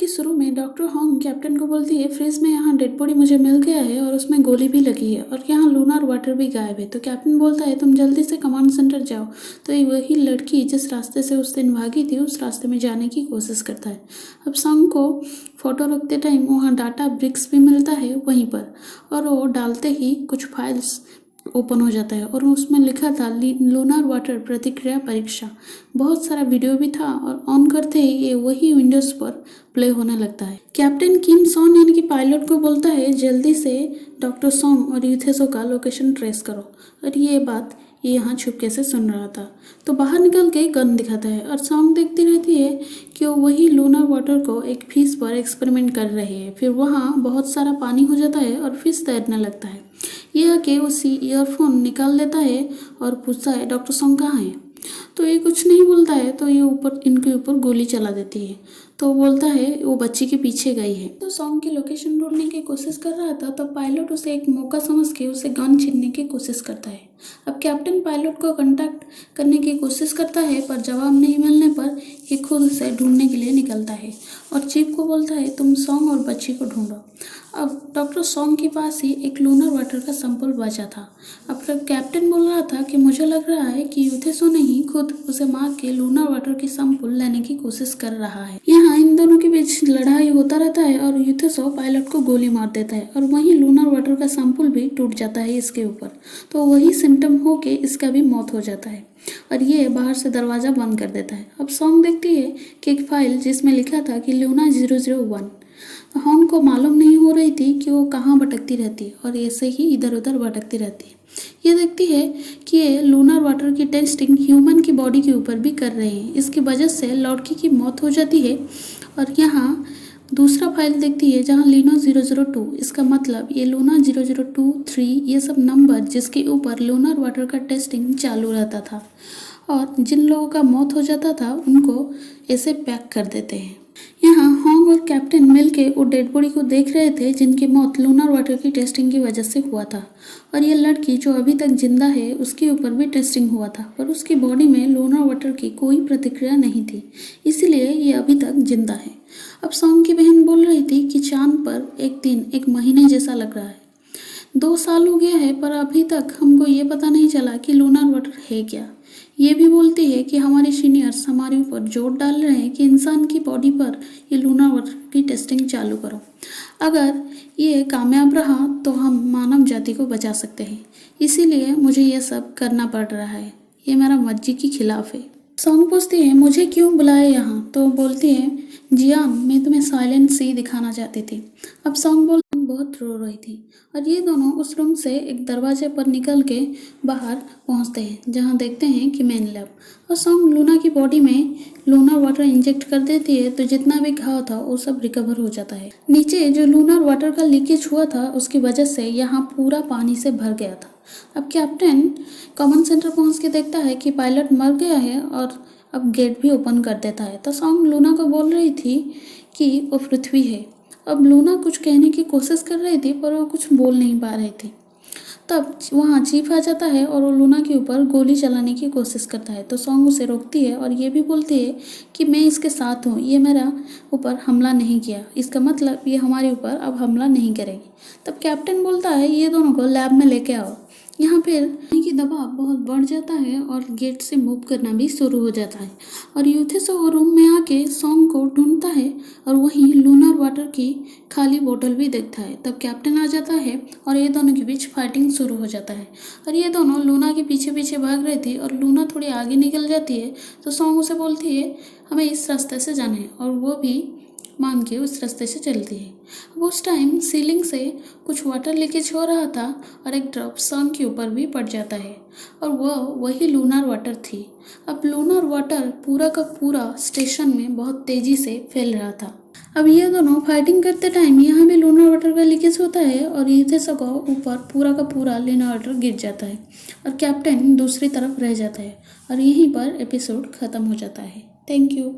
के शुरू में डॉक्टर हॉन्ग कैप्टन को बोलती है, फ्रिज में यहाँ डेड बॉडी मुझे मिल गया है और उसमें गोली भी लगी है और यहाँ लूनर वाटर भी गायब है। तो कैप्टन बोलता है, तुम जल्दी से कमांड सेंटर जाओ। तो ये वही लड़की जिस रास्ते से उस दिन भागी थी उस रास्ते में जाने की कोशिश करता है। अब सॉन्ग को फोटो रखते टाइम वहाँ डाटा ब्रिक्स भी मिलता है वहीं पर, और वो डालते ही कुछ फाइल्स ओपन हो जाता है और उसमें लिखा था लूनर वाटर प्रतिक्रिया परीक्षा। बहुत सारा वीडियो भी था और ऑन करते ही ये वही विंडोज पर प्ले होने लगता है। कैप्टन किम सॉन यानी कि पायलट को बोलता है, जल्दी से डॉक्टर सॉन्ग और यूथेसो का लोकेशन ट्रेस करो। और ये बात ये यहाँ छुपके से सुन रहा था। तो बाहर निकल के गन दिखाता है और सॉन्ग देखती रहती है कि वो वही लूनर वाटर को एक फिश पर एक्सपेरिमेंट कर रहे हैं। फिर वहाँ बहुत सारा पानी हो जाता है और फिश तैरने लगता है। यह आके उसी ईयरफोन निकाल देता है और पूछता है, डॉक्टर सॉन्ग कहाँ है? तो ये कुछ नहीं बोलता है। तो ये इनके ऊपर गोली चला देती है। तो बोलता है वो बच्ची के पीछे गई है। तो सॉन्ग की लोकेशन ढूंढने की कोशिश कर रहा था। तो पायलट उसे एक मौका समझ के उसे गन छीनने की कोशिश करता है। अब कैप्टन पायलट को कांटेक्ट करने की कोशिश करता है, पर जवाब नहीं मिलने पर ये खुद उसे ढूंढने के लिए निकलता है और चीफ को बोलता है, तुम सॉन्ग और बच्ची को ढूंढो। अब डॉक्टर सॉन्ग के पास ही एक लूनर वाटर का सैंपल बचा था। अब कैप्टन बोल रहा था कि मुझे लग रहा है कि यूथेसो ने ही खुद उसे मार के लूनर वाटर की सैंपल लेने की कोशिश कर रहा है। यहाँ इन दोनों के बीच लड़ाई होता रहता है और यूथेसो पायलट को गोली मार देता है और वहीं लूनर वाटर का सैंपल भी टूट जाता है इसके ऊपर। तो वही सिम्टम हो के इसका भी मौत हो जाता है और ये बाहर से दरवाज़ा बंद कर देता है। अब सॉन्ग देखती है कि एक फाइल जिसमें लिखा था कि लूना 001। हॉन्ग को मालूम नहीं हो रही थी कि वो कहाँ भटकती रहती और ऐसे ही इधर उधर भटकती रहती है। ये देखती है कि ये लूनर वाटर की टेस्टिंग ह्यूमन की बॉडी के ऊपर भी कर रहे हैं। इसकी वजह से लड़की की मौत हो जाती है। और यहाँ दूसरा फाइल देखती है जहाँ लीनो 002। इसका मतलब ये लूना 002, 3 ये सब नंबर जिसके ऊपर लूनर वाटर का टेस्टिंग चालू रहता था और जिन लोगों का मौत हो जाता था उनको ऐसे पैक कर देते हैं। यहाँ हॉन्ग और कैप्टन मिलके वो डेड बॉडी को देख रहे थे जिनकी मौत लूनर वाटर की टेस्टिंग की वजह से हुआ था। और ये लड़की जो अभी तक जिंदा है उसके ऊपर भी टेस्टिंग हुआ था, पर उसकी बॉडी में लूनर वाटर की कोई प्रतिक्रिया नहीं थी, इसीलिए ये अभी तक जिंदा है। अब सॉन्ग की बहन बोल रही थी कि चांद पर एक दिन एक महीने जैसा लग रहा है। 2 साल हो गया है पर अभी तक हमको ये पता नहीं चला कि लूनर वाटर है क्या। ये भी बोलती है कि हमारे सीनियर्स हमारे ऊपर जोर डाल रहे हैं कि इंसान की बॉडी पर ये लूनर वाटर की टेस्टिंग चालू करो। अगर ये कामयाब रहा तो हम मानव जाति को बचा सकते हैं, इसीलिए मुझे ये सब करना पड़ रहा है। ये मेरा मर्जी के खिलाफ है। सॉन्ग पूछती है, मुझे क्यों बुलाया यहाँ? तो बोलती है, जियान मैं तुम्हें साइलेंट सी दिखाना चाहती थी। अब सॉन्ग बहुत रो रही थी और ये दोनों उस रूम से एक दरवाजे पर निकल के बाहर पहुंचते हैं जहां देखते हैं कि मेन लैब। और सॉन्ग लूना की बॉडी में लूनर वाटर इंजेक्ट कर देती है तो जितना भी घाव था वो सब रिकवर हो जाता है। नीचे जो लूनर वाटर का लीकेज हुआ था उसकी वजह से यहाँ पूरा पानी से भर गया था। अब कैप्टन कॉमन सेंटर पहुंच के देखता है कि पायलट मर गया है और अब गेट भी ओपन कर देता है। तो सॉन्ग लूना को बोल रही थी कि वो पृथ्वी है। अब लूना कुछ कहने की कोशिश कर रही थी पर वो कुछ बोल नहीं पा रही थी। तब वहाँ चीफ आ जाता है और वो लूना के ऊपर गोली चलाने की कोशिश करता है। तो सॉन्ग उसे रोकती है और ये भी बोलती है कि मैं इसके साथ हूँ, ये मेरा ऊपर हमला नहीं किया, इसका मतलब ये हमारे ऊपर अब हमला नहीं करेगी। तब कैप्टन बोलता है, ये दोनों को लैब में लेके आओ। यहाँ फिर पानी की दबाव बहुत बढ़ जाता है और गेट से मूव करना भी शुरू हो जाता है और यूथेसो रूम में आके सॉन्ग को ढूंढता है और वहीं लूनर वाटर की खाली बोतल भी देखता है। तब कैप्टन आ जाता है और ये दोनों के बीच फाइटिंग शुरू हो जाता है और ये दोनों लूना के पीछे पीछे भाग रही थी और लूना थोड़ी आगे निकल जाती है। तो सॉन्ग उसे बोलती है, हमें इस रास्ते से जाना है, और वो भी मान के उस रास्ते से चलती है। अब उस टाइम सीलिंग से कुछ वाटर लीकेज हो रहा था और एक ड्रॉप सॉन्ग के ऊपर भी पड़ जाता है और वही लूनर वाटर थी। अब लूनर वाटर पूरा का पूरा स्टेशन में बहुत तेजी से फैल रहा था। अब ये दोनों फाइटिंग करते टाइम यहाँ भी लूनर वाटर का लीकेज होता है और यूथेसो को ऊपर पूरा का पूरा लूनर वाटर गिर जाता है और कैप्टन दूसरी तरफ रह जाता है और यहीं पर एपिसोड खत्म हो जाता है। Thank you.